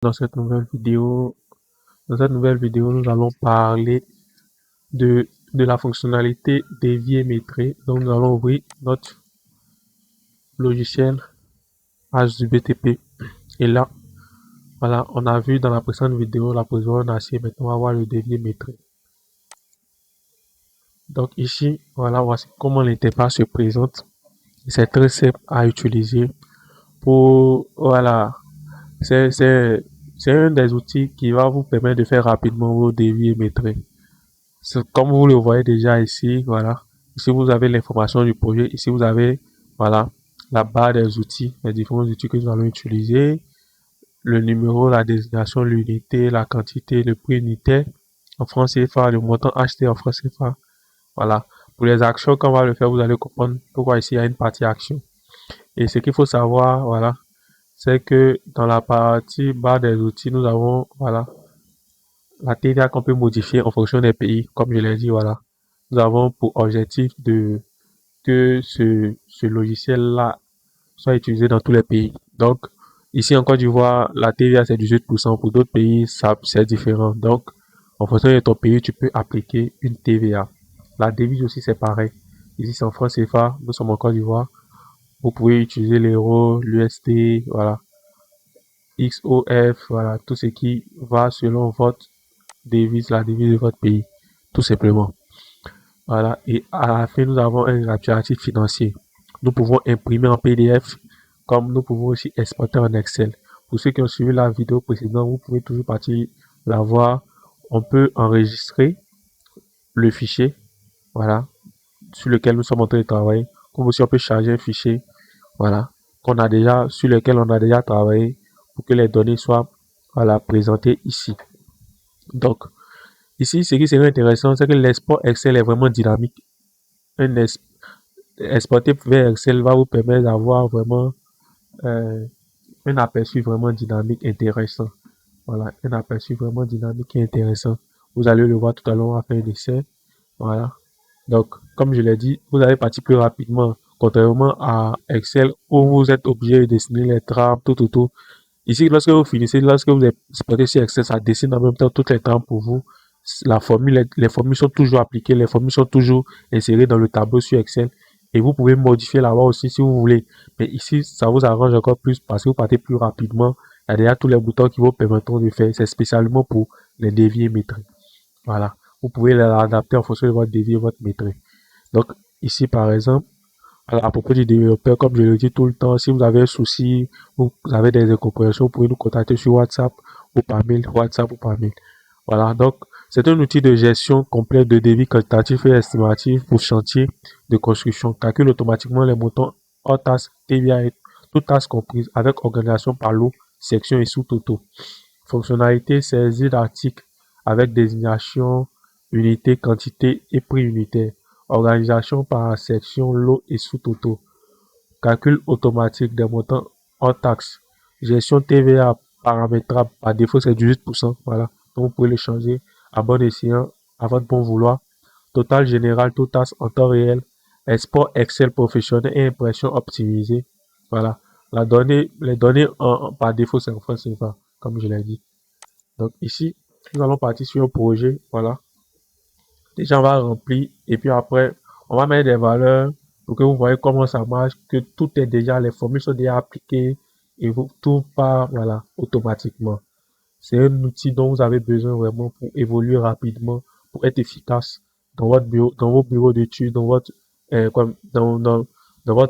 Dans cette nouvelle vidéo, nous allons parler de la fonctionnalité dévier métré. Donc, nous allons ouvrir notre logiciel HDBTP. Et là, voilà, on a vu dans la précédente vidéo la position en acier. Maintenant, on va voir le dévier métré. Donc ici, voilà, voici comment l'interface se présente. C'est très simple à utiliser pour, voilà, c'est un des outils qui va vous permettre de faire rapidement vos dévier métrés. Comme vous le voyez déjà ici, voilà. Ici, vous avez l'information du projet. Ici, vous avez, voilà, la barre des outils, les différents outils que nous allons utiliser. Le numéro, la désignation, l'unité, la quantité, le prix unitaire en francs CFA, le montant acheté en francs CFA. Voilà. Pour les actions, quand on va le faire, vous allez comprendre pourquoi ici, il y a une partie action. Et ce qu'il faut savoir, voilà, c'est que dans la partie barre des outils, nous avons, voilà, la TVA qu'on peut modifier en fonction des pays, comme je l'ai dit, voilà. Nous avons pour objectif que ce logiciel-là soit utilisé dans tous les pays. Donc, ici en Côte d'Ivoire, la TVA c'est 18%. Pour d'autres pays, ça c'est différent. Donc, en fonction de ton pays, tu peux appliquer une TVA. La devise aussi, c'est pareil. Ici, c'est en France CFA. Nous sommes en Côte d'Ivoire. Vous pouvez utiliser l'euro, l'USD, voilà. XOF, voilà. Tout ce qui va selon votre devise, la devise de votre pays. Tout simplement. Voilà. Et à la fin, nous avons un récapitulatif financier. Nous pouvons imprimer en PDF, comme nous pouvons aussi exporter en Excel. Pour ceux qui ont suivi la vidéo précédente, vous pouvez toujours partir la voir. On peut enregistrer le fichier, voilà, sur lequel nous sommes en train de travailler. Comme aussi, on peut charger un fichier, voilà, sur lequel on a déjà travaillé pour que les données soient, voilà, présentées ici. Donc, ici, ce qui serait intéressant, c'est que l'export Excel est vraiment dynamique. Un exporter vers Excel va vous permettre d'avoir vraiment un aperçu vraiment dynamique intéressant. Voilà, un aperçu vraiment dynamique et intéressant. Vous allez le voir tout à l'heure, on va faire un essai. Voilà. Donc, comme je l'ai dit, vous allez partir plus rapidement, contrairement à Excel où vous êtes obligé de dessiner les trames, tout. Ici, lorsque vous finissez, lorsque vous exportez sur Excel, ça dessine en même temps toutes les trames pour vous. La formule, les formules sont toujours appliquées, les formules sont toujours insérées dans le tableau sur Excel. Et vous pouvez modifier là-bas aussi si vous voulez. Mais ici, ça vous arrange encore plus parce que vous partez plus rapidement. Il y a déjà tous les boutons qui vous permettront de faire. C'est spécialement pour les dévier métriques. Voilà. Vous pouvez l'adapter en fonction de votre dévier et votre métrique. Donc, ici, par exemple, à propos du développeur, comme je le dis tout le temps, si vous avez un souci, vous avez des incompréhensions, vous pouvez nous contacter sur WhatsApp ou par mail, Voilà, donc c'est un outil de gestion complète de devis quantitatif et estimatif pour chantier de construction. Calcule automatiquement les montants hors taxes, TVA et toutes taxes comprises avec organisation par lot, section et sous-totaux. Fonctionnalité saisie d'articles avec désignation, unité, quantité et prix unitaire. Organisation par section, lot et sous-totaux. Calcul automatique des montants hors taxes. Gestion TVA paramétrable. Par défaut, c'est 18%. Voilà. Donc, vous pouvez le changer à bon escient, à votre bon vouloir. Total général, tout taxe en temps réel. Export Excel professionnel et impression optimisée. Voilà. Les données par défaut, c'est en France CFA, comme je l'ai dit. Donc, ici, nous allons partir sur un projet. Voilà. Déjà, on va remplir et puis après, on va mettre des valeurs pour que vous voyez comment ça marche, que tout est déjà, les formules sont déjà appliquées et tout part, voilà, automatiquement. C'est un outil dont vous avez besoin vraiment pour évoluer rapidement, pour être efficace dans votre bureau, dans vos bureaux d'études, dans votre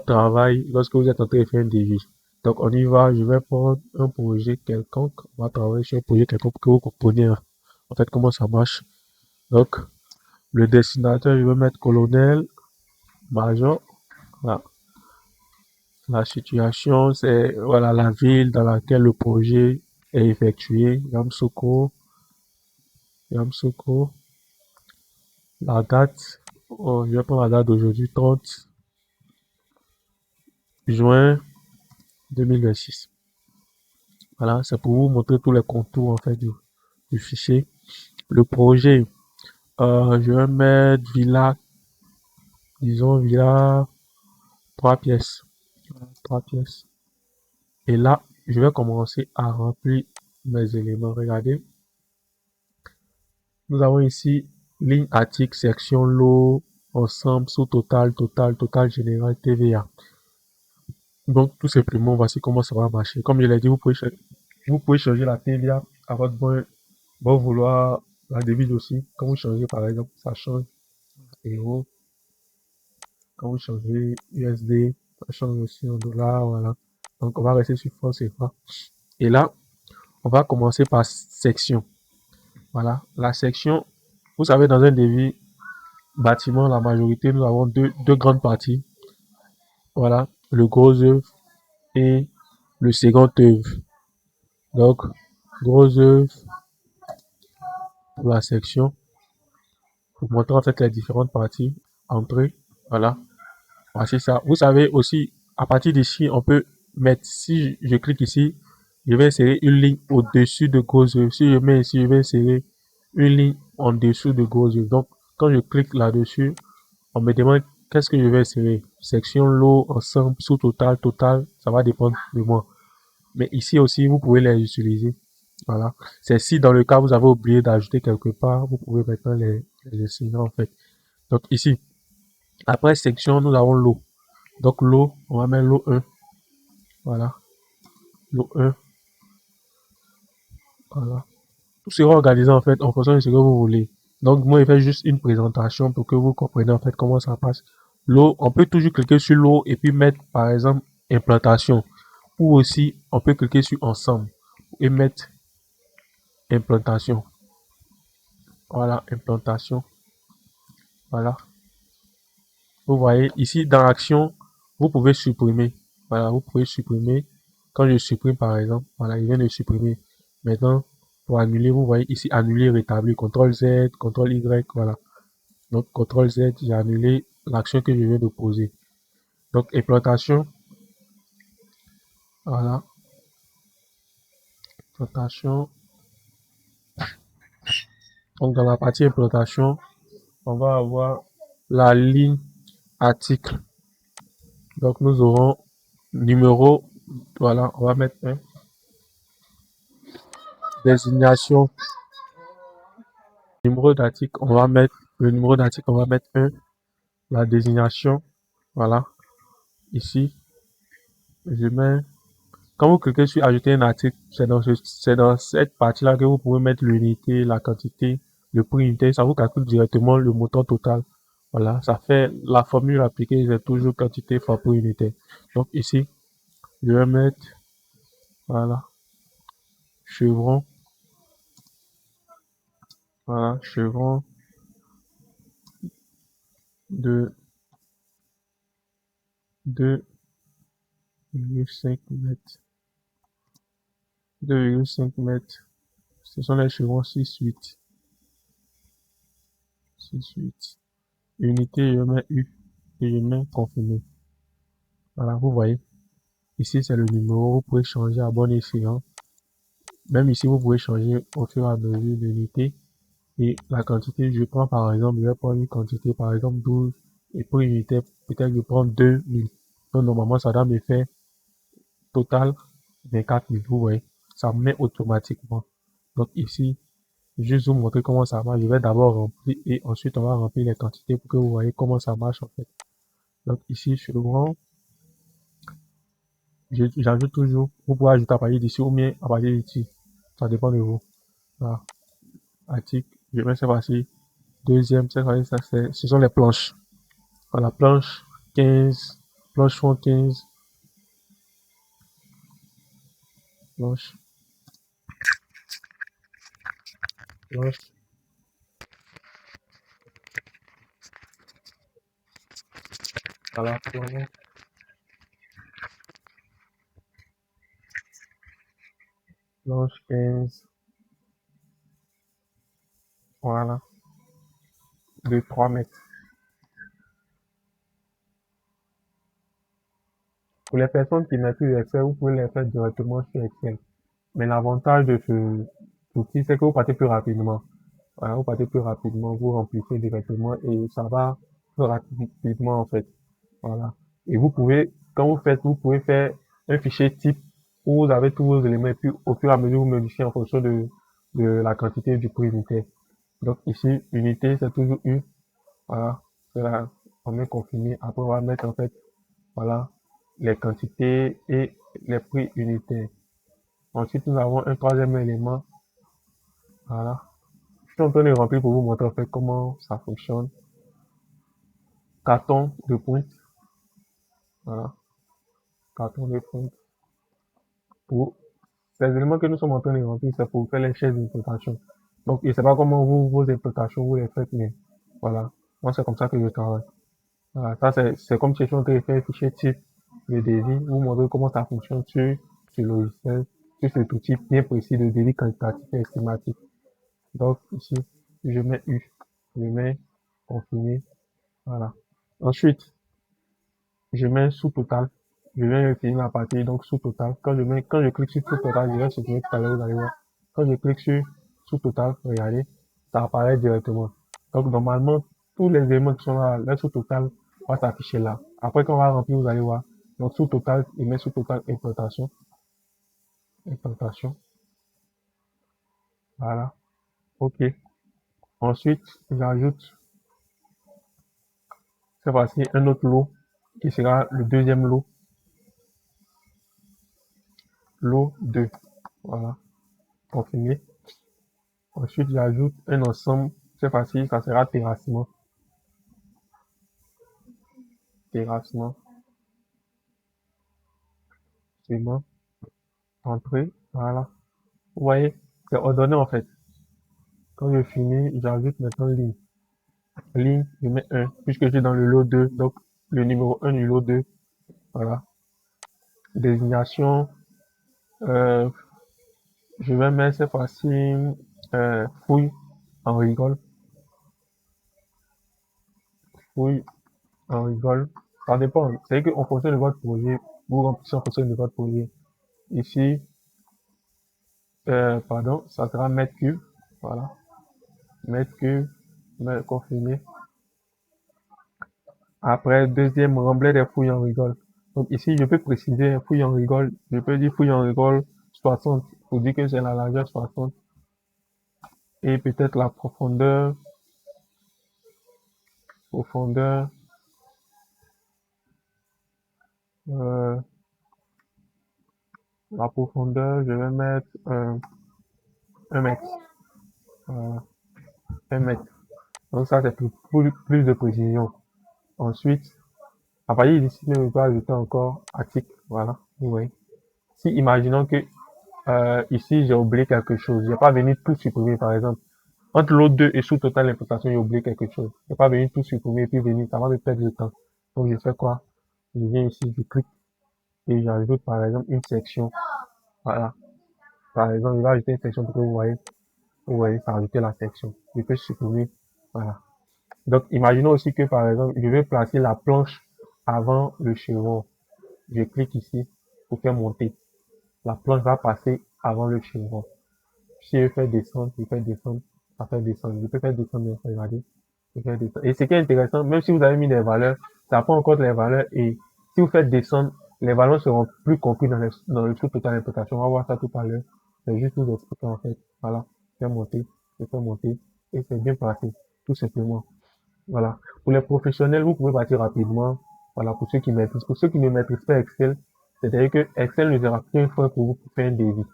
travail, lorsque vous êtes en train de faire un devis. Donc, on y va. Je vais prendre un projet quelconque. On va travailler sur un projet quelconque pour que vous compreniez, en fait, comment ça marche. Donc, le destinataire, je vais mettre colonel, major. Voilà. La situation, c'est voilà la ville dans laquelle le projet est effectué. Yamoussoukro. La date, je vais prendre la date d'aujourd'hui, 30 juin 2026. Voilà, c'est pour vous montrer tous les contours en fait du fichier. Le projet, je vais mettre villa, disons villa 3 pièces. Voilà, 3 pièces. Et là, je vais commencer à remplir mes éléments. Regardez, nous avons ici ligne article, section lot, ensemble, sous total, total général, TVA. Donc, tout simplement, voici comment ça va marcher. Comme je l'ai dit, vous pouvez changer la TVA à votre bon vouloir, la devise aussi. Quand vous changez, par exemple, ça change euro. Quand vous changez USD, ça change aussi en dollars, voilà. Donc, on va rester sur francs CFA. Et là, on va commencer par section. Voilà. La section, vous savez, dans un devis bâtiment, la majorité, nous avons deux grandes parties. Voilà. Le gros œuvre et le second œuvre. Donc, gros œuvre pour la section. Pour montrer en fait les différentes parties. Entrée. Voilà. Voici ça. Vous savez aussi, à partir d'ici, on peut mettre, si je clique ici, je vais insérer une ligne au-dessus de gros œuvre. Si je mets ici, je vais insérer une ligne en dessous de gros œuvre. Donc, quand je clique là-dessus, on me demande qu'est-ce que je vais insérer. Section, lot, ensemble, sous total, ça va dépendre de moi. Mais ici aussi, vous pouvez les utiliser. Voilà. C'est si dans le cas vous avez oublié d'ajouter quelque part, vous pouvez maintenant les insérer en fait. Donc ici, après section, nous avons lot. Donc lot, on va mettre lot 1. Voilà. Lot 1. Voilà. Tout sera organisé en fait en fonction de ce que vous voulez. Donc moi, je fais juste une présentation pour que vous compreniez en fait comment ça passe. Lot, on peut toujours cliquer sur lot et puis mettre par exemple implantation. Ou aussi, on peut cliquer sur ensemble et mettre implantation. Voilà, implantation. Voilà. Vous voyez, ici, dans l'action, vous pouvez supprimer. Voilà, vous pouvez supprimer. Quand je supprime, par exemple, voilà, il vient de supprimer. Maintenant, pour annuler, vous voyez ici, annuler, rétablir, CTRL Z, CTRL Y, voilà. Donc, CTRL Z, j'ai annulé l'action que je viens de poser. Donc, implantation. Voilà. Implantation. Donc, dans la partie implantation, on va avoir la ligne article. Donc, nous aurons numéro, voilà, on va mettre un. Désignation, numéro d'article, on va mettre le numéro d'article, on va mettre 1. La désignation, voilà, ici, je mets, quand vous cliquez sur ajouter un article, c'est dans cette partie-là que vous pouvez mettre l'unité, la quantité, le prix unité, ça vous calcule directement le montant total. Voilà, ça fait la formule appliquée, c'est toujours quantité fois prix unité. Donc ici, je vais mettre, voilà, chevron, voilà, chevron de 2,5 mètres. 2,5 mètres. Ce sont les chevrons 6,8. 6,8. Unité, je mets U et je mets confirmé. Voilà, vous voyez. Ici, c'est le numéro. Vous pouvez changer à bon escient. Même ici, vous pouvez changer au fur et à mesure l'unité. Et la quantité, je prends par exemple, je vais prendre une quantité, par exemple 12. Et pour une unité, peut-être je prends 2000. Donc, normalement, ça doit me faire total 24 000. Vous voyez. Ça met automatiquement. Donc, ici, juste vous montrer comment ça marche. Je vais d'abord remplir et ensuite on va remplir les quantités pour que vous voyez comment ça marche en fait. Donc ici, chevron, j'ajoute toujours. Vous pouvez ajouter à partir d'ici ou bien à partir d'ici. Ça dépend de vous. Voilà. Article, je mets ça voici. Deuxième, ça, ce sont les planches. Voilà, planche 15, planche fond 15, planche, planche, voilà, planche 15, voilà, de 3 mètres. Pour les personnes qui maîtrisent Excel, vous pouvez les faire directement sur Excel. Mais l'avantage de ce outil, c'est que vous partez plus rapidement. Voilà, vous partez plus rapidement, vous remplissez directement et ça va plus rapidement en fait. Voilà. Et vous pouvez, quand vous faites, vous pouvez faire un fichier type où vous avez tous vos éléments et puis au fur et à mesure, vous modifiez en fonction de la quantité du prix unitaire. Donc ici, unité, c'est toujours U. Voilà. C'est là, on met confirmé. Après, on va mettre en fait, voilà, les quantités et les prix unitaires. Ensuite, nous avons un troisième élément. Voilà. Je suis en train de remplir pour vous montrer en fait comment ça fonctionne. Carton de pointe. Voilà. Carton de pointe. Pour ces éléments que nous sommes en train de remplir, c'est pour faire les chaises d'importation. Donc, je ne sais pas comment vos importations, vous les faites, mais voilà. Moi, c'est comme ça que je travaille. Voilà. Ça, c'est comme si je suis en train de faire un fichier type de devis, vous montrer comment ça fonctionne sur le logiciel, sur cet outil bien précis de devis quantitatif et estimatif. Donc, ici, je mets U. Je mets confirmer. Voilà. Ensuite, je mets sous total. Je viens finir la partie, donc sous total. Quand je clique sur sous total, je vais supprimer tout à l'heure, vous allez voir. Quand je clique sur sous total, regardez, ça apparaît directement. Donc, normalement, tous les éléments qui sont là, le sous total va s'afficher là. Après, quand on va remplir, vous allez voir. Donc, sous total, il met sous total implantation. Implantation. Voilà. OK. Ensuite, j'ajoute cette fois-ci un autre lot qui sera le deuxième lot. Lot 2. Voilà. Confirmé. Ensuite, j'ajoute un ensemble. Cette fois-ci, ça sera terrassement. Terrassement. Ciment. Entrée. Voilà. Vous voyez, c'est ordonné en fait. Quand je finis, j'ajoute maintenant ligne. Ligne, je mets 1, puisque je suis dans le lot 2. Donc, le numéro 1 du lot 2. Voilà. Désignation. Euh, je vais mettre cette fois-ci fouille en rigole. Fouille en rigole. Ça dépend. C'est qu'en fonction de votre projet, vous remplissez en fonction de votre projet. Ici, pardon, ça sera mètre cube. Voilà. Mètre cube, confirmé. Après, deuxième, remblai des fouilles en rigole. Donc ici, je peux préciser fouille en rigole. Je peux dire fouille en rigole 60 pour dire que c'est la largeur 60. Et peut-être la profondeur. Profondeur. Euh, la profondeur, je vais mettre 1 mètre. Voilà. 1 mètre. Donc ça, c'est plus de précision. Ensuite, à partir d'ici, je peux ajouter encore article. Voilà. Vous voyez. Si imaginons que ici j'ai oublié quelque chose, j'ai pas venu tout supprimer par exemple. Entre l'autre 2 et sous total importation, j'ai oublié quelque chose. J'ai pas venu tout supprimer et puis venir, ça va me perdre du temps. Donc je fais quoi? Je viens ici, je clique et j'ajoute par exemple une section. Voilà. Par exemple, je vais ajouter une section pour que vous voyez, ça a ajouté la section. Je peux supprimer. Voilà. Donc imaginons aussi que par exemple, je vais placer la planche avant le chevron. Je clique ici pour faire monter. La planche va passer avant le chevron. Si je fais descendre, je fais descendre, ça fait descendre. Je peux faire descendre, regardez. Je fais descendre. Et ce qui est intéressant, même si vous avez mis des valeurs, ça prend en compte les valeurs et si vous faites descendre, les valeurs seront plus comprises dans le truc total d'importation. On va voir ça tout à l'heure. C'est juste vous expliquer en fait. Voilà. Je fais monter et c'est bien passé. Tout simplement. Voilà. Pour les professionnels, vous pouvez partir rapidement. Voilà. Pour ceux qui maîtrisent. Pour ceux qui ne maîtrisent pas Excel, c'est-à-dire que Excel ne sera plus un frein pour vous pour faire un devis.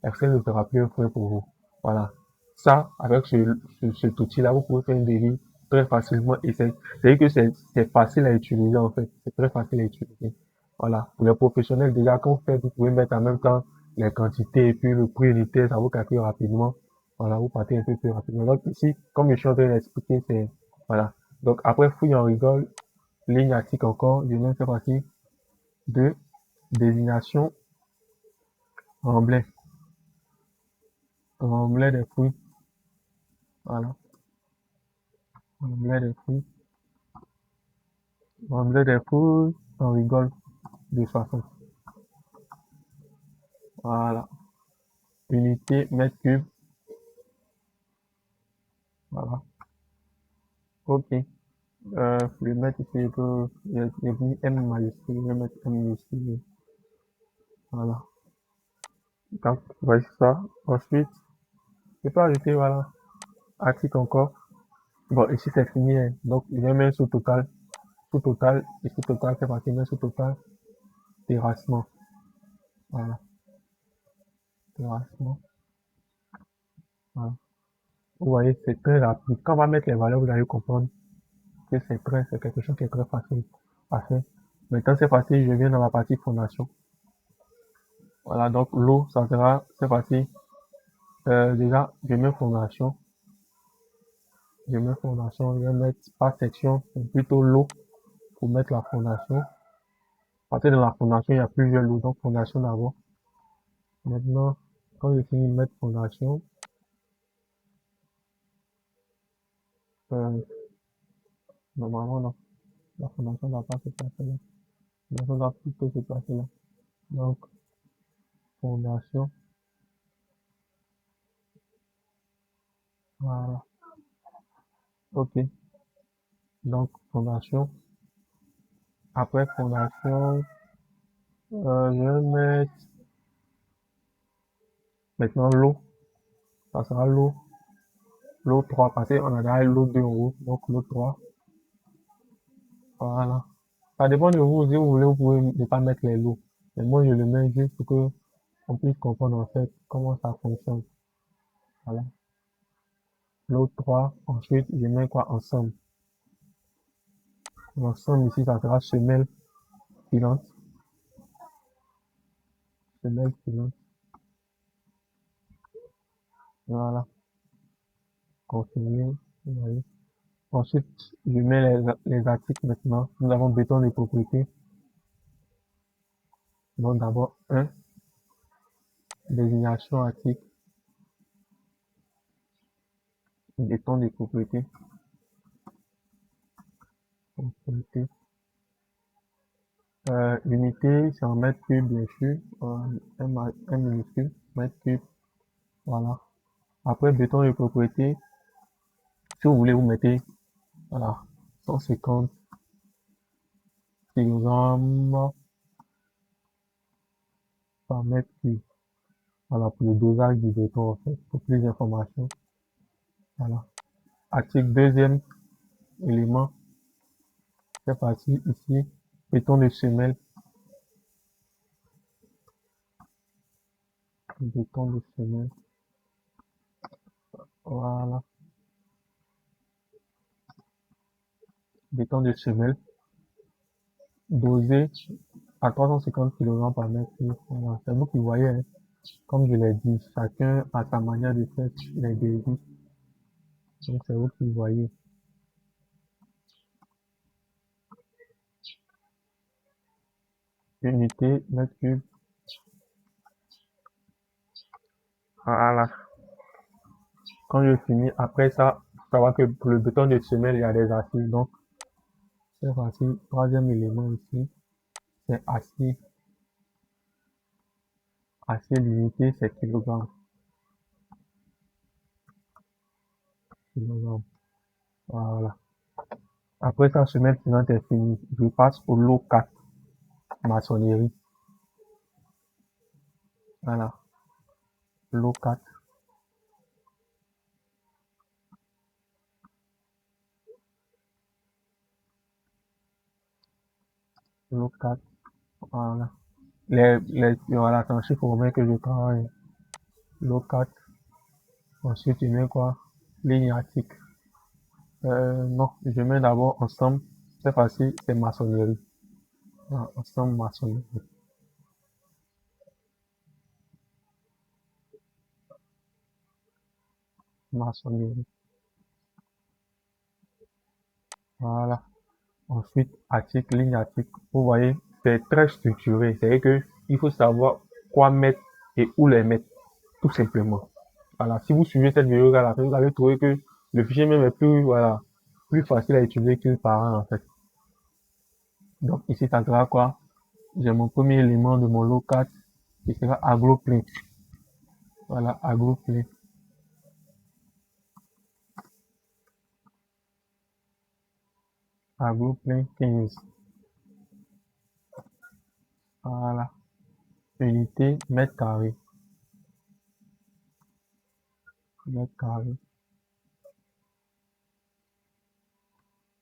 Excel ne sera plus un frein pour vous. Voilà. Ça, avec cet outil-là, vous pouvez faire un devis très facilement et c'est que c'est facile à utiliser en fait. C'est très facile à utiliser. Voilà. Pour les professionnels, déjà, quand vous faites, vous pouvez mettre en même temps les quantités et puis le prix unitaire, ça vous calcule rapidement. Voilà, vous partez un peu plus rapidement. Donc ici, comme je suis en train d'expliquer, c'est, voilà. Donc après, fouille en rigole, ligne article encore, je mets cette partie de désignation remblai. Remblai des fruits. Voilà. Remblai des fruits. Remblai des fruits, on rigole de façon. Voilà. Unité, mètre cube. Voilà. Ok. Le mètre ici, il y a mis M majuscule, je vais mettre M majuscule. Voilà. Donc, voici ça. Ensuite, je peux ajouter, voilà, article encore. Bon, ici, c'est fini, hein. Donc, je vais mettre sous total. Sous total, et sous total, c'est parti, mais sous total, terrassement. Voilà, terrassement. Voilà. Vous voyez, c'est très rapide. Quand on va mettre les valeurs, vous allez comprendre que c'est quelque chose qui est très facile à faire. Maintenant, c'est facile, je viens dans la partie fondation. Voilà, donc l'eau, ça sera, c'est facile. Déjà, je mets fondation. Je mets fondation, je vais mettre par section, plutôt l'eau pour mettre la fondation. À partir de la fondation, il y a plusieurs lots, donc fondation d'abord. Maintenant, quand je finis de mettre fondation, euh, normalement, non, la fondation ne va pas se placer là. La fondation doit plutôt se placer là. Donc, fondation, voilà. Ok. Donc, fondation. Après fondation, je vais mettre maintenant l'eau. Ça sera l'eau 3 parce qu'on a déjà l'eau 2 en haut. Donc, l'eau 3. Voilà. Ça dépend de vous. Si vous voulez, vous pouvez ne pas mettre les lots. Mais moi, je le mets juste pour que on puisse comprendre en fait comment ça fonctionne. Voilà. L'eau 3. Ensuite, je mets quoi? Ensemble. L'ensemble ici, ça sera semelle filante. Semelle filante. Voilà. Continuer. Vous voyez. Ensuite, je mets les articles maintenant. Nous avons béton de propriété. Donc d'abord, un, désignation article, béton de propriété. Propriété. Unité, c'est en mètres cubes, bien sûr. Un minuscule, mètre cube. Voilà. Après, béton de propriété. Si vous voulez, vous mettez, voilà, 150 kg par mètre cube. Voilà, pour le dosage du béton, en fait. Pour plus d'informations. Voilà. Article deuxième élément. C'est parti ici. Béton de semelle. Béton de semelle. Voilà. Béton de semelle. Dosé à 350 kg par mètre cube. Voilà. C'est vous qui voyez, hein. Comme je l'ai dit, chacun a sa manière de faire les débits. Donc, c'est vous qui voyez. Unité, mètre cube. Voilà. Quand je finis, après ça, faut savoir que pour le béton de semelle, il y a des acides. Donc, c'est facile. Troisième élément ici, c'est acier. Acier, l'unité, c'est kilogramme. Kilogramme. Voilà. Après ça, semelle suivante est finie. Je passe au lot 4, maçonnerie. Voilà. Lot 4. Lot 4. Voilà. Voilà, c'est un chiffre romain que je travaille. Lot 4. Ensuite, je mets quoi? Ligne article. Non, je mets d'abord ensemble. C'est facile, c'est maçonnerie. Voilà, ensemble maçonnerie. Maçonnerie. Voilà. Ensuite, article, ligne article. Vous voyez, c'est très structuré. C'est que il faut savoir quoi mettre et où les mettre, tout simplement. Voilà. Si vous suivez cette vidéo à la fin, vous allez trouver que le fichier même est plus, voilà, plus facile à utiliser qu'une parent, en fait. Donc, ici, ça sera quoi? J'ai mon premier élément de mon lot 4 qui sera agro-plein. Voilà, agro-plein. Agro-plein 15. Voilà. Unité, mètre carré. mètre carré,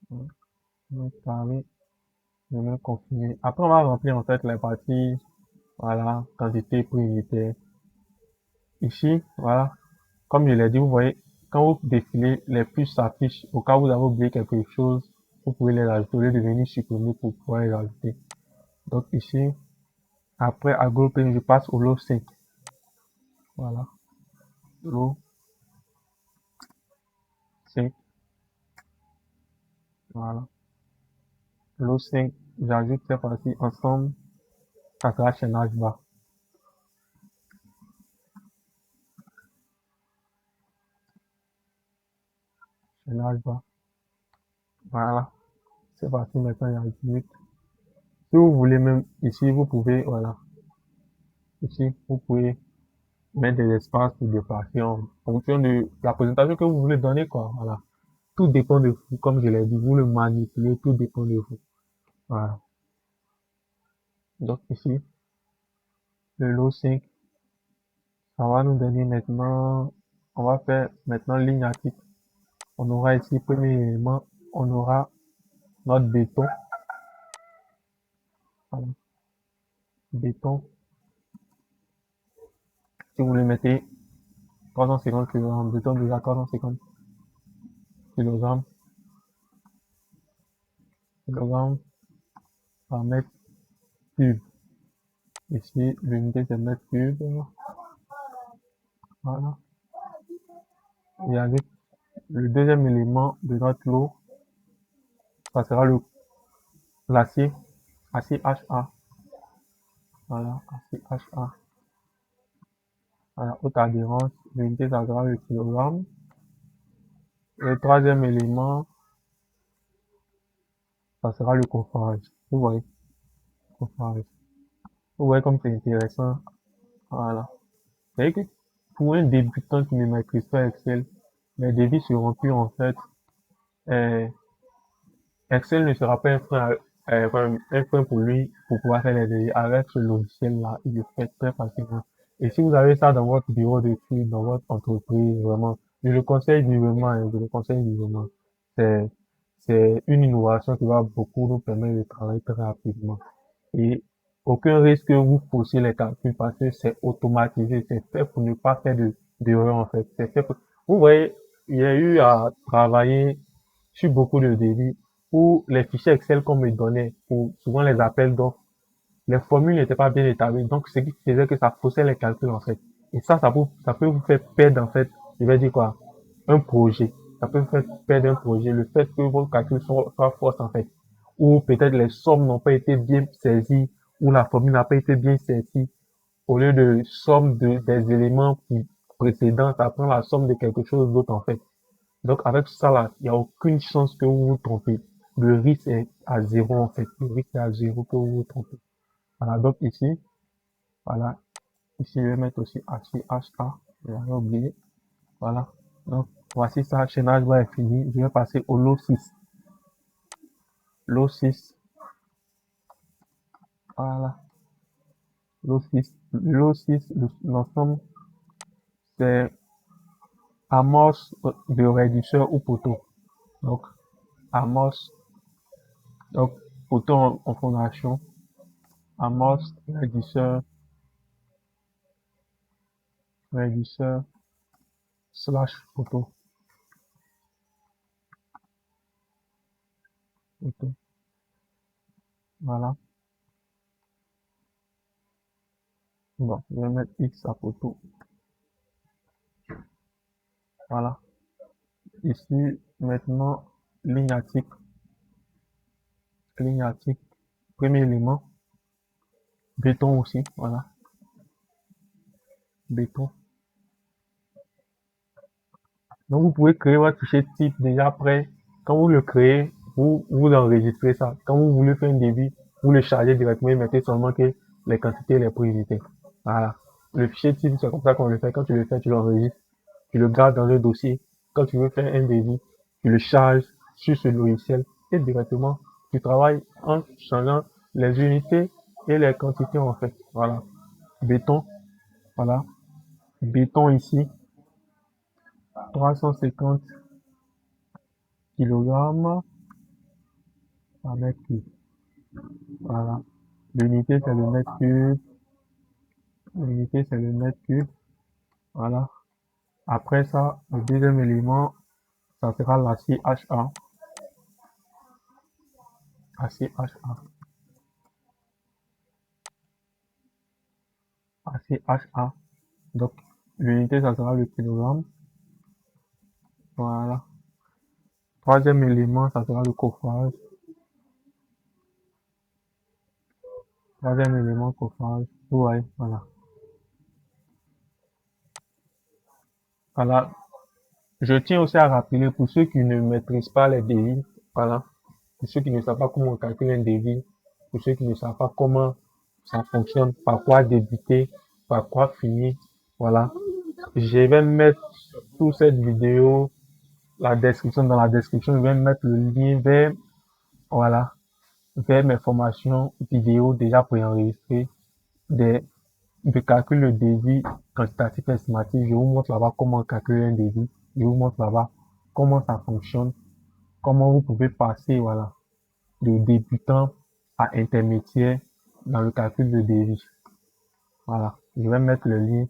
ouais, mètre carré, je vais confirmer. Après, on va remplir en fait les parties, voilà, quantité prioritaire. Ici, voilà, comme je l'ai dit, vous voyez, quand vous défilez, les puces s'affichent. Au cas où vous avez oublié quelque chose, vous pouvez les ajouter au lieu de venir supprimer pour pouvoir les ajouter. Donc ici, après agrouper, je passe au lot 5. Voilà, lot 5, voilà. Lot 5, j'ajoute ces parties ensemble, ça sera chaînage bas. Chaînage bas. Voilà, c'est parti maintenant, il y a 10. Si vous voulez même ici, vous pouvez, voilà, ici, vous pouvez mettre des espaces pour déplacer en fonction de la présentation que vous voulez donner, quoi. Voilà. Tout dépend de vous, comme je l'ai dit, vous le manipulez, tout dépend de vous. Voilà. Donc ici, le lot 5, ça va nous donner maintenant, on va faire maintenant ligne à titre. On aura ici, premier élément, on aura notre béton. Voilà. Béton. Si vous le mettez 350 kg, béton déjà 350 kg, par mètre cube. Ici, l'unité c'est mètre cube. Voilà. Et avec le deuxième élément de notre lot, ça sera l'acier, acier HA. Voilà, acier HA. Voilà, haute adhérence, l'unité ça sera le kilogramme. Et le troisième élément, ça sera le coffrage. Vous voyez, coffrage. Vous voyez comme c'est intéressant. Voilà. Vous savez que pour un débutant qui ne maîtrise pas Excel, les devis seront plus en fait, euh, Excel ne sera pas un frein pour lui pour pouvoir faire les devis. Avec ce logiciel-là, il le fait très facilement. Et si vous avez ça dans votre bureau d'études, dans votre entreprise, vraiment, je le conseille vivement, hein, je le conseille vivement. C'est, c'est une innovation qui va beaucoup nous permettre de travailler très rapidement. Et aucun risque que vous faussiez les calculs parce que c'est automatisé, c'est fait pour ne pas faire d'erreur en fait. C'est fait pour... Vous voyez, il y a eu à travailler sur beaucoup de devis où les fichiers Excel qu'on me donnait pour souvent les appels d'offres, les formules n'étaient pas bien établies. Donc, ce qui faisait que ça faussait les calculs en fait. Et ça peut vous faire perdre en fait, je vais dire quoi, un projet. Ça peut vous faire perdre un projet. Le fait que vos calculs soient fausses en fait. Ou peut-être les sommes n'ont pas été bien saisies, ou la formule n'a pas été bien saisie. Au lieu de somme des éléments précédents, ça prend la somme de quelque chose d'autre en fait. Donc avec ça là, il n'y a aucune chance que vous vous trompez. Le risque est à zéro en fait. Le risque est à zéro que vous vous trompez. Voilà, donc ici, voilà, ici je vais mettre aussi HA, j'avais oublié. Voilà. Donc voici ça, chaînage va être fini. Je vais passer au lot 6. Lot 6, voilà. Lot 6, lot 6, l'ensemble, c'est amorce de réducteur ou poteau. Donc, amorce, donc, poteau en fondation, amorce, réducteur, slash poteau, poteau. Voilà. Bon, je vais mettre X à poteau. Voilà. Ici, maintenant, ligne à titre. Ligne à titre. Premier élément. Béton aussi. Voilà. Béton. Donc, vous pouvez créer votre fichier type déjà prêt. Quand vous le créez, vous enregistrez ça. Quand vous voulez faire un débit, vous le chargez directement et mettez seulement que les quantités et les priorités. Voilà. Le fichier type, c'est comme ça qu'on le fait. Quand tu le fais, tu l'enregistres. Tu le gardes dans le dossier. Quand tu veux faire un débit, tu le charges sur ce logiciel et directement, tu travailles en changeant les unités et les quantités en fait. Voilà. Béton. Voilà. Béton ici. 350 kg par mètre cube. Voilà. L'unité, c'est le mètre cube. L'unité, c'est le mètre cube. Voilà. Après ça, le deuxième élément, ça sera l'acier HA. Acier HA. Acier HA. Donc, l'unité, ça sera le kilogramme. Voilà. Troisième élément, ça sera le coffrage. Troisième élément, coffrage. Vous voyez, voilà. Voilà. Je tiens aussi à rappeler pour ceux qui ne maîtrisent pas les devis, voilà. Pour ceux qui ne savent pas comment on calcule un devis, pour ceux qui ne savent pas comment ça fonctionne, par quoi débuter, par quoi finir, voilà. Je vais mettre sous cette vidéo la description, dans la description, je vais mettre le lien vers, voilà, vers mes formations vidéo déjà préenregistrées de calcul de devis quantitatif estimatif. Je vous montre là-bas comment calculer un devis. Je vous montre là-bas comment ça fonctionne, comment vous pouvez passer, voilà, de débutant à intermédiaire dans le calcul de devis. Voilà, je vais mettre le lien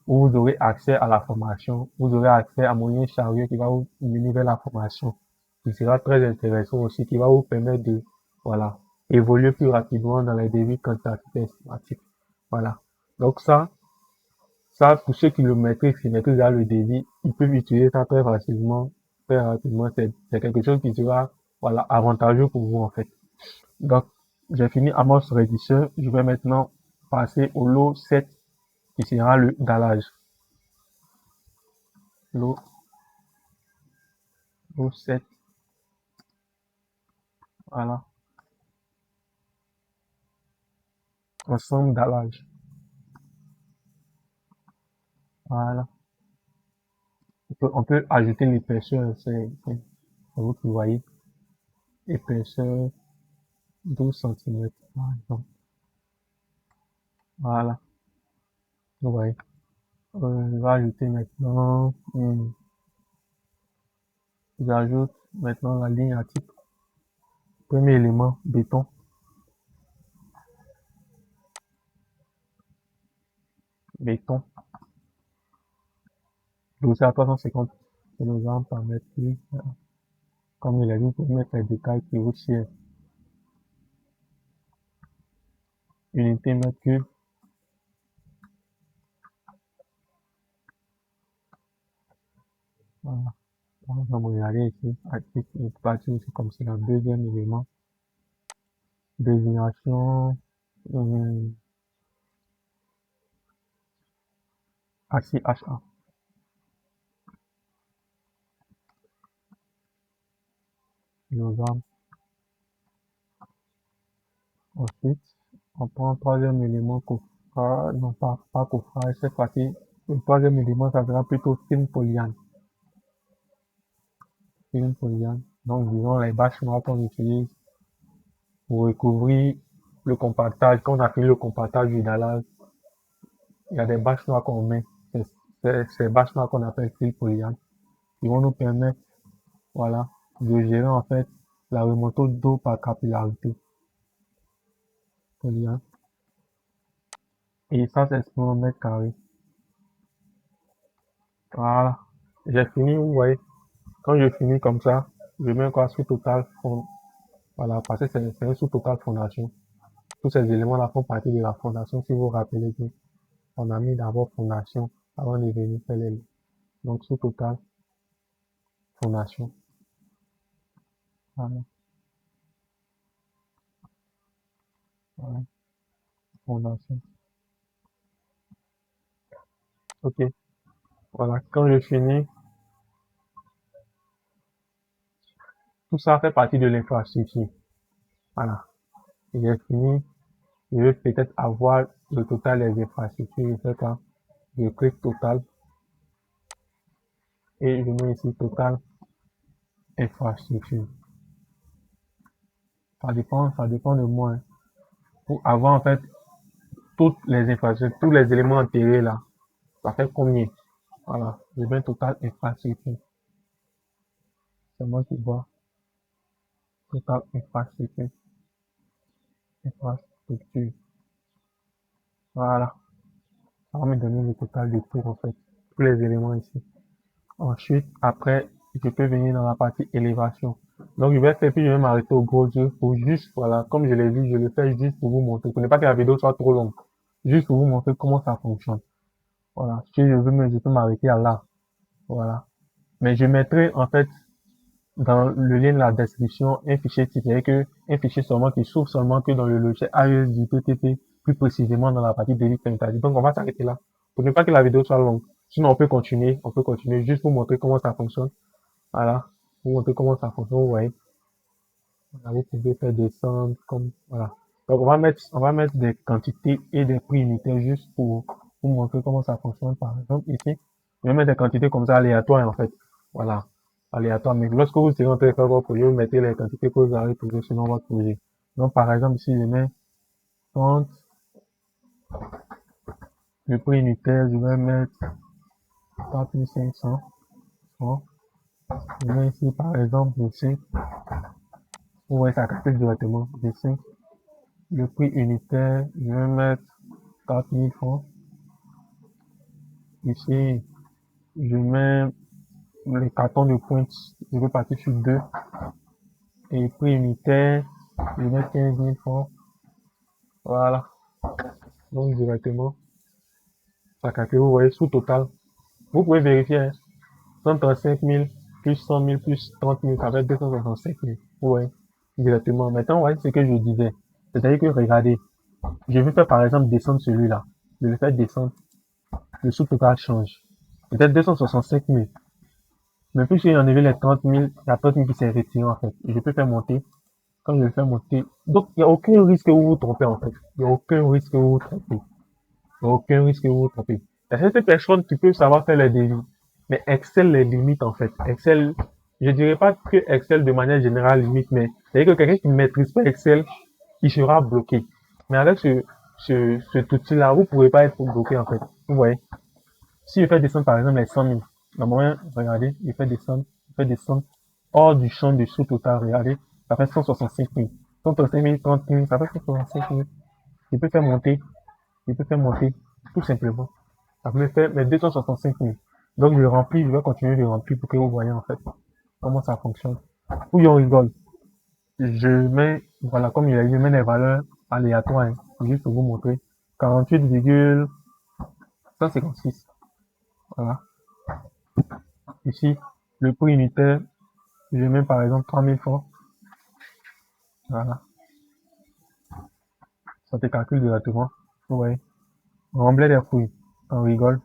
où vous aurez accès à la formation, vous aurez accès à mon lien chargé qui va vous mener vers la formation, qui sera très intéressant aussi, qui va vous permettre de, voilà, évoluer plus rapidement dans les devis quantitatifs estimatifs. Voilà. Donc ça, pour ceux qui le maîtrisent, qui maîtrisent déjà le devis, ils peuvent utiliser ça très facilement, très rapidement. C'est quelque chose qui sera, voilà, avantageux pour vous, en fait. Donc, j'ai fini Amos Rédisseur. Je vais maintenant passer au lot 7, qui sera le dallage. Lot 7. Voilà. Ensemble dallage. Voilà. On peut ajouter l'épaisseur, c'est vous qui voyez. Épaisseur 12 cm, par exemple. Voilà. Vous voyez. Je vais ajouter maintenant, j'ajoute maintenant la ligne à type. Premier élément, béton. Béton. Dosé à 350 kg par mètre cube. Comme il a dit, vous pouvez mettre les détails qui vous sied. Unité mètre cube. Voilà. On va regarder ici. Article et partie aussi comme c'est le deuxième élément. Désignation. Acier HA. Kilogramme. Ensuite, on prend un troisième élément coffrage. Non, pas coffrage. Cette fois-ci, le troisième élément, ça sera plutôt film polyane. Film polyane. Donc, disons les bâches noires qu'on utilise pour recouvrir le compactage. Quand on a fini le compactage du dallage, il y a des bâches noires qu'on met. C'est ces bâches noires qu'on appelle film polyane, qui vont nous permettre, voilà, de gérer en fait la remontée d'eau par capillarité. Polyane. Et ça, c'est pour un mètre carré. Voilà. J'ai fini, vous voyez. Quand je finis comme ça, je mets quoi sous total fond. Voilà, parce que c'est un sous total fondation. Tous ces éléments-là font partie de la fondation. Si vous vous rappelez bien, on a mis d'abord fondation avant de venir faire les. Donc, sous total fondation. Voilà. Voilà. Fondation. Ok. Voilà. Quand je finis, tout ça fait partie de l'infrastructure. Voilà. Et j'ai fini. Je vais peut-être avoir le total des infrastructures. Je fais quoi? Je clique total. Et je mets ici total infrastructure. Ça dépend de moi. Hein. Pour avoir en fait toutes les infrastructures, tous les éléments enterrés là, ça fait combien? Voilà, je mets total infrastructure. C'est moi qui vois total infrastructure. Infrastructure. Voilà, ça va me donner le total de tout en fait. Tous les éléments ici. Ensuite, après, je peux venir dans la partie élévation. Donc, je vais faire, puis je vais m'arrêter au gros jeu pour juste, voilà, comme je l'ai dit, je le fais juste pour vous montrer. Pour ne pas que la vidéo soit trop longue. Juste pour vous montrer comment ça fonctionne. Voilà. Si je peux m'arrêter à là. Voilà. Mais je mettrai, en fait, dans le lien de la description, un fichier type, c'est-à-dire que, un fichier seulement qui s'ouvre seulement que dans le logiciel AES du PTP, plus précisément dans la partie Daily Penalty. Donc, on va s'arrêter là. Pour ne pas que la vidéo soit longue. Sinon, on peut continuer juste pour montrer comment ça fonctionne. Voilà. Pour montrer comment ça fonctionne, vous voyez. Vous pouvez faire descendre comme, voilà. Donc, on va mettre des quantités et des prix unitaires juste pour montrer comment ça fonctionne. Par exemple, ici, je vais mettre des quantités comme ça aléatoires, en fait. Voilà. Aléatoires. Mais lorsque vous serez en train de faire votre projet, vous mettez les quantités que vous avez posées selon votre projet. Donc, par exemple, ici, je mets 30. Le prix unitaire, je vais mettre 4500. Bon. Je mets ici, par exemple, ici, vous voyez, ça calcule directement. Ici, le prix unitaire, je vais mettre 4000 francs. Ici, je mets les cartons de pointe. Je vais partir sur 2. Et prix unitaire, je mets 15 000 francs. Voilà. Donc, directement, ça calcule, vous voyez, sous total. Vous pouvez vérifier, hein. 135 000 plus 100 000 plus 30 000, ça fait 265 000. Vous voyez, directement. Maintenant, vous voyez ce que je disais. C'est-à-dire que, regardez, je vais faire par exemple descendre celui-là. Je vais faire descendre. Le sous-total change. Peut-être 265 000. Mais puis j'ai enlevé les 30 000, il y a 30 000 qui s'est retiré en fait. Et je peux faire monter. Quand je le fais monter. Donc il n'y a aucun risque que vous vous trompez en fait. Il n'y a aucun risque que vous vous trompez. Il n'y a aucun risque que vous vous trompez. Il y a certaines personnes qui peuvent savoir faire les délits. Mais Excel les limite en fait. Excel, je dirais pas que Excel de manière générale limite, mais c'est-à-dire que quelqu'un qui ne maîtrise pas Excel, il sera bloqué. Mais avec cet outil-là, vous ne pourrez pas être bloqué en fait. Vous voyez. Si je fais descendre par exemple les 100 000, normalement, regardez, je fais descendre hors du champ de sous-total, regardez, ça fait 165 000. 135 000, 30 000, ça fait 165 000. Je peux faire monter, je peux faire monter, tout simplement. Ça peut faire mes 265 000. Donc je remplis, je vais continuer de remplir pour que vous voyez en fait comment ça fonctionne. Oui, on rigole. Je mets, voilà, comme il a dit, je mets les valeurs aléatoires, hein, juste pour vous montrer. 48,156. Voilà. Ici, le prix unitaire, je mets par exemple 3000 francs. Voilà. Ça te calcule directement. Vous voyez. Remblai des fruits. On rigole.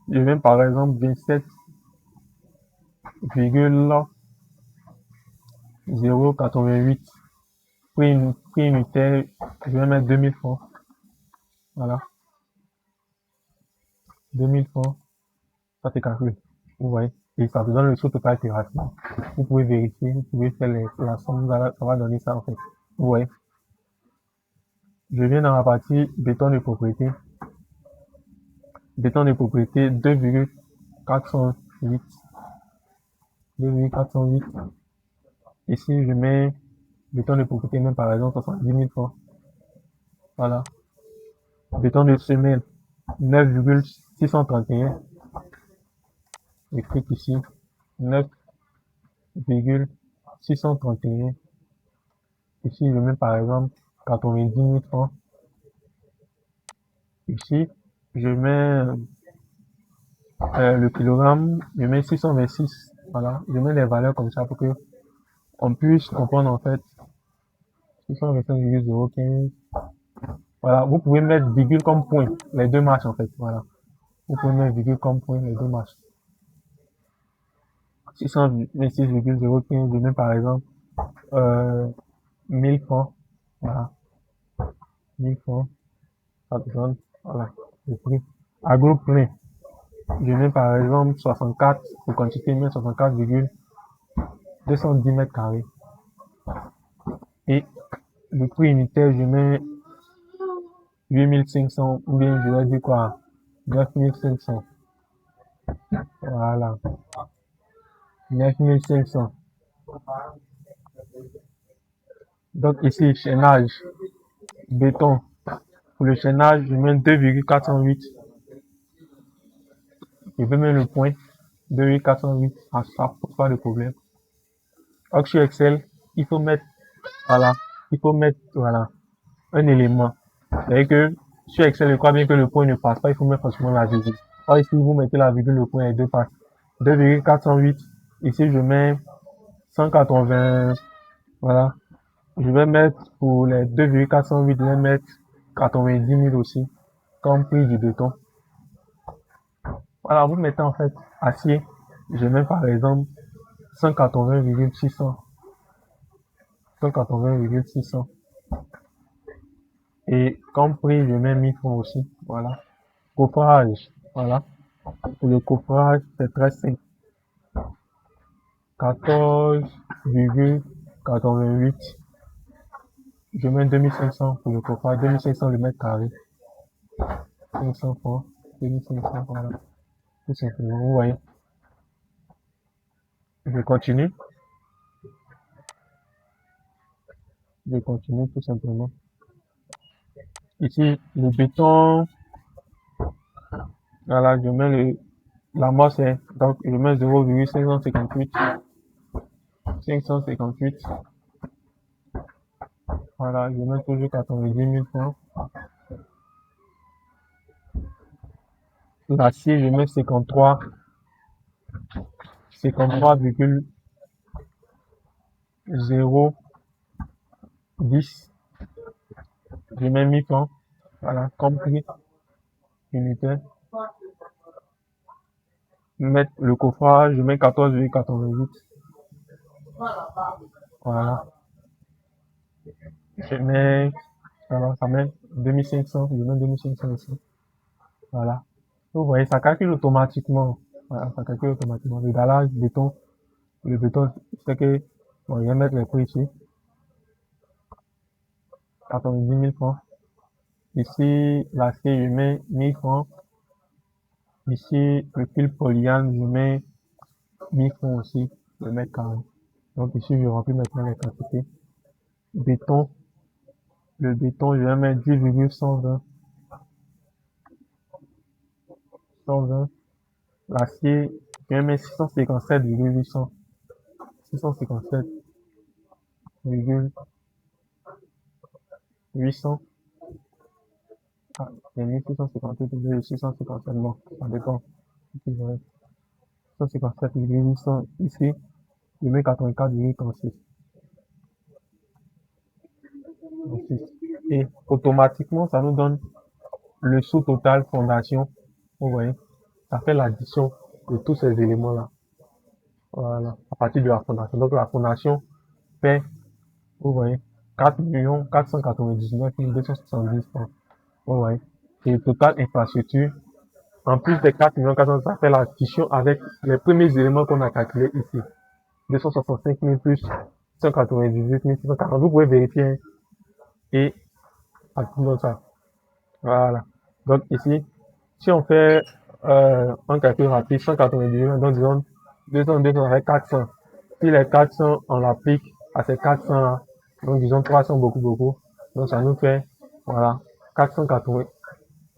Je mets par exemple 27,088. Prix unitaire, je vais mettre 2000 francs. Voilà. 2000 francs. Ça te calcule. Vous voyez. Et ça te donne le sous-total terrassement. Vous pouvez vérifier. Vous pouvez faire la somme. Ça va donner ça en fait. Vous voyez. Je viens dans la partie béton de propriété. Béton de propriété 2,408. 2,408. Ici, je mets béton de propriété même par exemple 70 000 francs. Voilà. Béton de semelle 9,631. Et clique ici. 9,631. Ici, je mets par exemple 90 000 francs. Ici, je mets le kilogramme, je mets 626. Voilà. Je mets les valeurs comme ça pour que on puisse comprendre en fait 625,015. Voilà, vous pouvez mettre virgule comme point, les deux marches en fait. Voilà. Vous pouvez mettre virgule comme point, les deux marches. 626,015, je mets par exemple 1000 francs. Voilà. 1000 francs. Ça donne, voilà, le prix. Agro plein. Je mets par exemple 64, pour quantité, je mets 64,210 mètres carrés. Et le prix unitaire, je mets 8500, ou bien je vais dire quoi, 9500. Voilà. 9500. Donc ici, chaînage, béton. Pour le chaînage, je mets 2,408. Je vais mettre le point 2,408. Ça pose pas de problème. Donc sur Excel, il faut mettre, voilà, voilà, un élément. C'est-à-dire que sur Excel, je crois bien que le point ne passe pas, il faut mettre forcément la virgule. Or ici, vous mettez la virgule, le point et deux passe. 2,408. Ici, je mets 180, voilà. Je vais mettre pour les 2,408, je vais mettre 90 000 aussi, comme prix du béton. Voilà, vous mettez en fait acier, je mets par exemple 180,600. 180,600. Et comme prix, je mets 1000 francs aussi. Voilà. Coffrage, voilà. Pour le coffrage, c'est très simple. 14,88. Je mets 2500 pour le coffrage, 2500 le mètre carré. 500 francs, 2500, voilà. Tout simplement, vous voyez. Je continue. Je continue tout simplement. Ici, le béton, voilà, je mets la masse, donc je mets 0,558. 558. Voilà, je mets toujours 90 000 francs. L'acier, je mets 53,010. Je mets 1000 francs. Voilà, comme prix unitaire. Mettre le coffrage, je mets 14,88. Voilà. Je mets, voilà, ça met 2500. Je mets 2500 ici. Voilà. Vous voyez, ça calcule automatiquement. Voilà, ça calcule automatiquement. Le dallage, le béton, c'est que, bon, je vais mettre les prix ici. 90 000 francs. Ici, l'acier, je mets 1000 francs. Ici, le fil polyane, je mets 1000 francs aussi, le mètre carré. Donc ici, je remplis maintenant les quantités. Béton, le béton, je vais mettre 10,120. 120. L'acier, je vais mettre 657,800. 657,800. Ah, j'ai mis 658 ou 657, bon, ça dépend. 657,800 ici, je mets 84,36. Et automatiquement, ça nous donne le sous-total fondation. Vous voyez, ça fait l'addition de tous ces éléments-là. Voilà, à partir de la fondation. Donc la fondation fait, vous voyez, 4 499 270 francs. Vous voyez. Et le total infrastructure, en plus des 4 400, ça fait l'addition avec les premiers éléments qu'on a calculés ici. 265 000 plus 198 640. Vous pouvez vérifier et calculer ça. Voilà. Donc ici, si on fait un calcul rapide, 198, donc disons 200 avec 400. Si les 400, on l'applique à ces 400, donc disons 300 beaucoup. Donc ça nous fait, voilà, 480,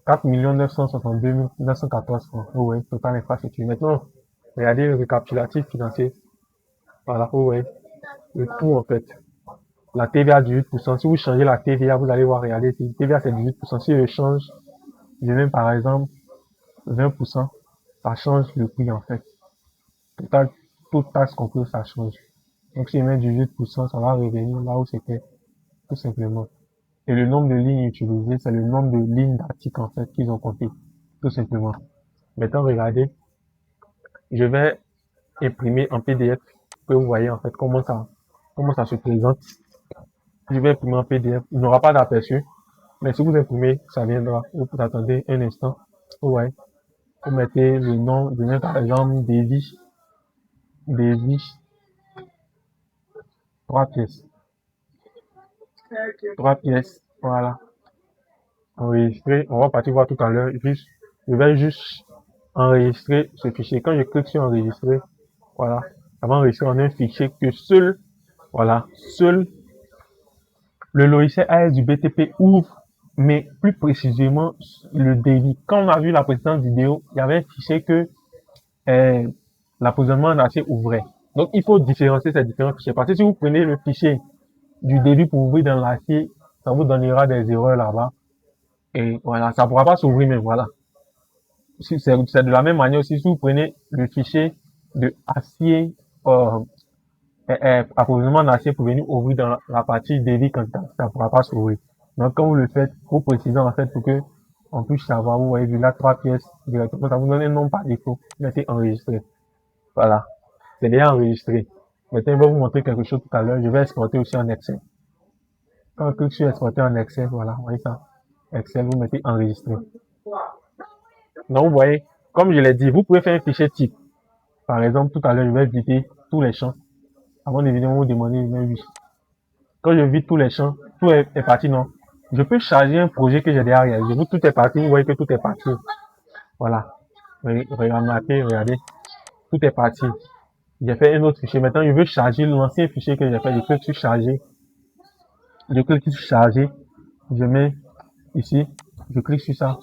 4 962 914 francs. Vous voyez, total infrastructure. Maintenant, regardez le récapitulatif financier. Voilà, vous voyez, le tout en fait. La TVA 18%. Si vous changez la TVA, vous allez voir, regardez, si TVA c'est 18%. Si je change, je mets par exemple 20%, ça change le prix en fait. Total, toute taxe comprise, ça change. Donc si je mets 18%, ça va revenir là où c'était, tout simplement. Et le nombre de lignes utilisées, c'est le nombre de lignes d'articles en fait qu'ils ont compté, tout simplement. Maintenant, regardez, je vais imprimer en PDF, que vous voyez en fait comment ça se présente. Je vais imprimer en PDF, il n'y aura pas d'aperçu, mais si vous imprimez, ça viendra. Vous attendez un instant, vous voyez. Vous mettez le nom, je mets par exemple Davy, 3 pièces. 3 pièces, voilà. Enregistrer, on va partir voir tout à l'heure. Je vais juste enregistrer ce fichier. Quand je clique sur enregistrer, voilà, ça va enregistrer en un fichier que seul le logiciel AS du BTP ouvre, mais plus précisément le DAVI. Quand on a vu la précédente vidéo, il y avait un fichier que l'approvisionnement en acier ouvrait. Donc, il faut différencier ces différents fichiers. Parce que si vous prenez le fichier du débit pour ouvrir dans l'acier, ça vous donnera des erreurs là-bas. Et voilà, ça ne pourra pas s'ouvrir même, voilà. C'est de la même manière aussi, si vous prenez le fichier de acier, approvisionnement en acier pour venir ouvrir dans la partie débit, ça ne pourra pas s'ouvrir. Donc, quand vous le faites, vous précisez en fait pour que on puisse savoir, vous voyez, vu là, 3 pièces directement, ça vous donne un nom par défaut, mettez enregistré. Voilà. C'est déjà enregistré. Maintenant, je vais vous montrer quelque chose tout à l'heure. Je vais exporter aussi en Excel. Quand je clique sur exporter en Excel, voilà, vous voyez ça. Excel, vous mettez enregistrer. Donc, vous voyez, comme je l'ai dit, vous pouvez faire un fichier type. Par exemple, tout à l'heure, je vais vider tous les champs. Avant de vider, vous demandez oui. Quand je vide tous les champs, tout est parti, non. Je peux charger un projet que j'ai déjà réalisé. Vous, tout est parti, vous voyez que tout est parti. Voilà. Regardez. Tout est parti. J'ai fait un autre fichier. Maintenant, je veux charger l'ancien fichier que j'ai fait. Je clique sur charger. Je clique sur charger. Je mets ici. Je clique sur ça.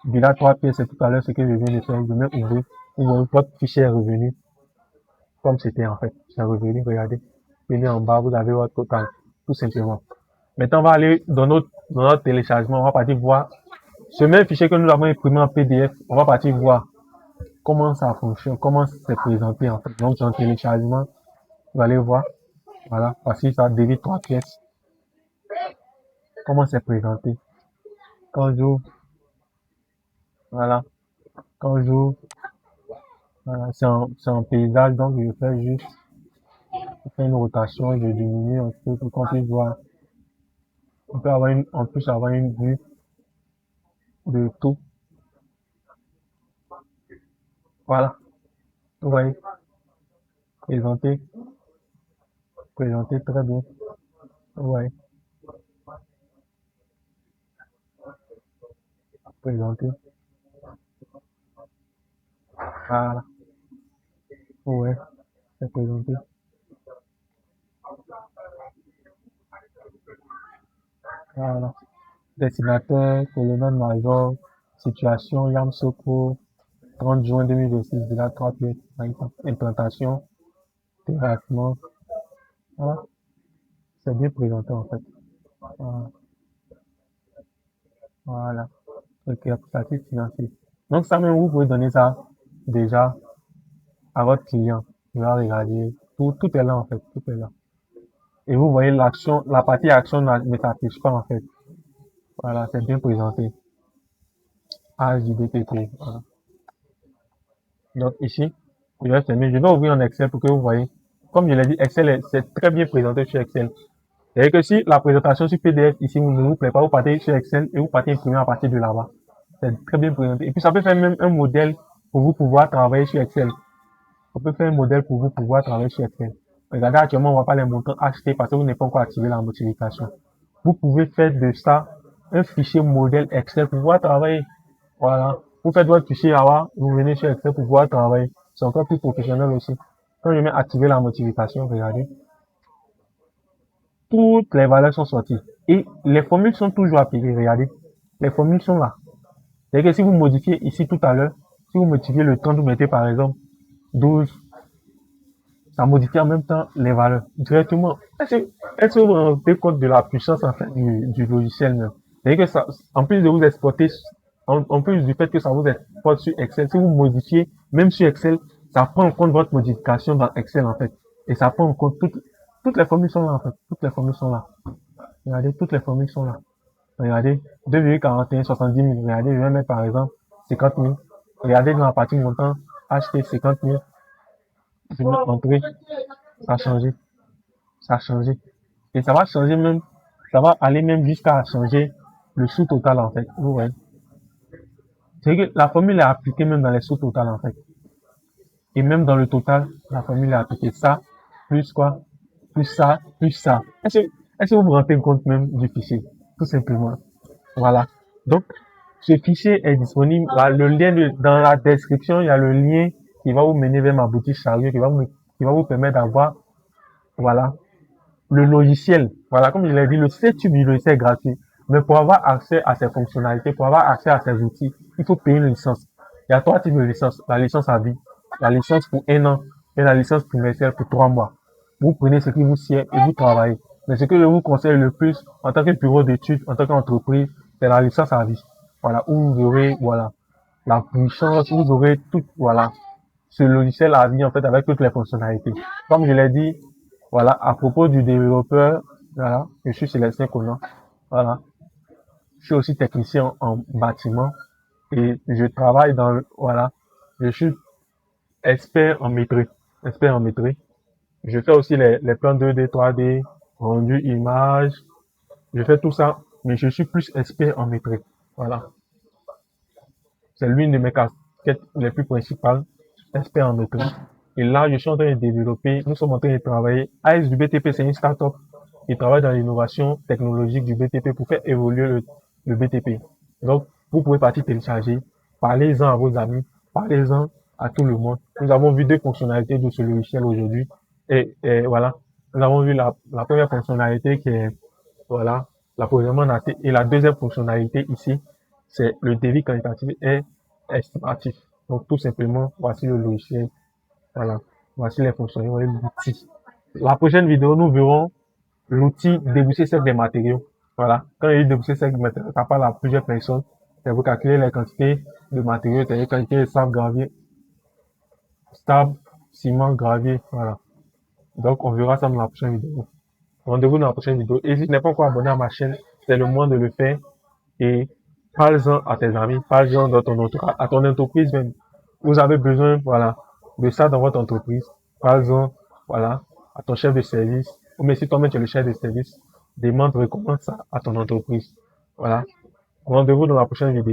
Là, 3 pièces, c'est tout à l'heure ce que je viens de faire. Je mets ouvrir. Vous voyez, votre fichier est revenu. Comme c'était en fait. C'est revenu, regardez. Venez en bas, vous avez votre total. Tout simplement. Maintenant, on va aller dans notre téléchargement. On va partir voir ce même fichier que nous avons imprimé en PDF. On va partir voir comment ça fonctionne, comment c'est présenté en fait. Donc, dans le téléchargement, vous allez voir. Voilà. Voici ça, débit 3 pièces. Comment c'est présenté. Quand j'ouvre, voilà. Quand j'ouvre, voilà. C'est en paysage, donc je fais juste, je fais une rotation, je diminue un peu pour qu'on puisse voir. On peut avoir une vue de tout. Voilà. Vous voyez. Présenté très bien. Vous voyez. Présenté. Voilà. Ouais. C'est présenté. Voilà. Destinateur, colonel-major, situation, Yamsoko, 30 juin 2026, Villa 3 pièces, implantation, terrassement. Voilà. C'est bien présenté en fait. Voilà. Voilà. Récapitulatif financier. Donc ça même, vous pouvez donner ça déjà à votre client. Il va regarder. Tout est là en fait. Tout est là. Et vous voyez l'action, la partie action ne s'affiche pas en fait. Voilà, c'est bien présenté. Âge du BTP. Voilà. Donc ici, je vais fermer. Je vais ouvrir en Excel pour que vous voyez. Comme je l'ai dit, Excel, c'est très bien présenté sur Excel. C'est-à-dire que si la présentation sur PDF ici ne vous plaît pas, vous partez sur Excel et vous partez imprimer à partir de là-bas. C'est très bien présenté. Et puis ça peut faire même un modèle pour vous pouvoir travailler sur Excel. On peut faire un modèle pour vous pouvoir travailler sur Excel. Regardez, actuellement, on ne voit pas les montants achetés parce que vous n'avez pas encore activé la notification. Vous pouvez faire de ça un fichier modèle Excel pour pouvoir travailler. Voilà. Vous faites votre fichier là-bas, vous venez sur Excel pour pouvoir travailler. C'est encore plus professionnel aussi. Quand je mets activer la notification, regardez. Toutes les valeurs sont sorties. Et les formules sont toujours appliquées, regardez. Les formules sont là. C'est-à-dire que si vous modifiez ici tout à l'heure, si vous modifiez le temps, vous mettez par exemple 12, ça modifie en même temps les valeurs directement. Est-ce que vous vous rendez compte de la puissance en fait du logiciel même? C'est-à-dire que ça, en plus de vous exporter, en plus du fait que ça vous exporte sur Excel, si vous modifiez, même sur Excel, ça prend en compte votre modification dans Excel en fait. Et ça prend en compte toutes les formules sont là en fait. Toutes les formules sont là. Regardez, toutes les formules sont là. Regardez, 2,41, 70 000. Regardez, je vais mettre par exemple 50 000. Regardez dans la partie montant, acheter 50 000. Je vais entrer. Ça a changé. Ça a changé. Et ça va changer même, ça va aller même jusqu'à changer le sous-total en fait. Vous voyez. C'est que la formule est appliquée même dans les sous-totals en fait. Et même dans le total, la formule est appliquée. Ça, plus quoi? Plus ça, plus ça. Est-ce que vous vous rendez compte même du fichier? Tout simplement. Voilà. Donc, Ce fichier est disponible. Le lien dans la description, il y a le lien qui va vous mener vers ma boutique Chariot, qui va vous permettre d'avoir, voilà, le logiciel. Voilà, comme je l'ai dit, le setup du logiciel est gratuit. Mais pour avoir accès à ces fonctionnalités, pour avoir accès à ces outils, il faut payer une licence. Il y a 3 types de licences. La licence à vie, la licence pour 1 an et la licence trimestrielle pour 3 mois. Vous prenez ce qui vous sied et vous travaillez. Mais ce que je vous conseille le plus en tant que bureau d'études, en tant qu'entreprise, c'est la licence à vie. Voilà, où vous aurez, voilà, la puissance, vous aurez tout, voilà, ce logiciel à vie, en fait, avec toutes les fonctionnalités. Comme je l'ai dit, voilà, à propos du développeur, voilà, je suis Célestin Conan. Voilà. Je suis aussi technicien en bâtiment et je travaille voilà, je suis expert en maîtrise. Expert en maîtrise. Je fais aussi les plans 2D, 3D, rendu image. Je fais tout ça, mais je suis plus expert en maîtrise. Voilà. C'est l'une de mes casquettes les plus principales, expert en maîtrise. Et là, je suis en train de développer, nous sommes en train de travailler. AS du BTP, c'est une start-up qui travaille dans l'innovation technologique du BTP pour faire évoluer le BTP. Donc, vous pouvez partir télécharger, parlez-en à vos amis, parlez-en à tout le monde. Nous avons vu 2 fonctionnalités de ce logiciel aujourd'hui. Et voilà, nous avons vu la première fonctionnalité qui est, voilà, l'approvisionnement naté. Et la deuxième fonctionnalité ici, c'est le devis qualitatif et estimatif. Donc, tout simplement, voici le logiciel. Voilà. Voici les fonctionnalités de l'outil. La prochaine vidéo, nous verrons l'outil débousser sec des matériaux. Voilà. Quand il dit débousser sec des matériaux, ça parle à plusieurs personnes. C'est pour calculer les quantités de matériaux, c'est-à-dire quantité de sable, gravier, sable, ciment, gravier. Voilà. Donc, on verra ça dans la prochaine vidéo. Rendez-vous dans la prochaine vidéo. Et si tu n'es pas encore abonné à ma chaîne, c'est le moment de le faire. Et parle-en à tes amis, parle-en dans ton entourage, à ton entreprise même. Vous avez besoin, voilà, de ça dans votre entreprise. Parle-en, voilà, à ton chef de service. Ou même si toi-même tu es le chef de service, recommande ça à ton entreprise. Voilà. Rendez-vous dans la prochaine vidéo.